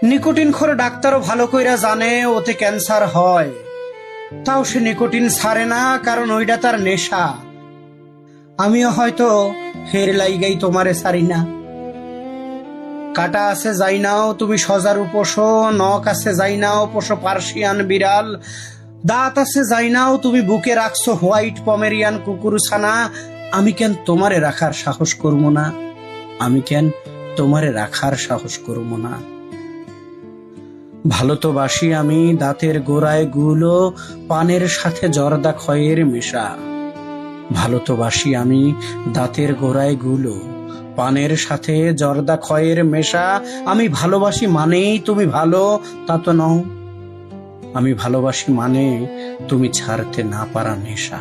Nicotine খোর ডাক্তারও ভালো কইরা জানে ওতে ক্যান্সার হয়, তাও সে নিকোটিন ছাড়ে না, কারণ ওইটা তার নেশা। আমিও হয়তো হের লাইগাই তোমারে ছাড়ি না। কাটা আছে যাই নাও তুমি সজারু পোষো, নখ আছে যাই নাও পোষো পার্সিয়ান বিড়াল, দাঁত আছে যাই নাও তুমি বুকে রাখছো হোয়াইট পমেরিয়ান কুকুরছানা, আমি কেন তোমারে রাখার সাহস করবো না? আমি কেন তোমারে রাখার সাহস করবো না? ভালো তো বাসি আমি, দাঁতের গোড়ায় গুলো, পানের সাথে জর্দা খয়ের মেশা। ভালো তো বাসি আমি, দাঁতের গোড়ায় গুলো, পানের সাথে জর্দা খয়ের মেশা। আমি ভালোবাসি মানেই তুমি ভালো, তা তো নও। আমি ভালোবাসি মানে তুমি ছাড়তে না পারা নেশা।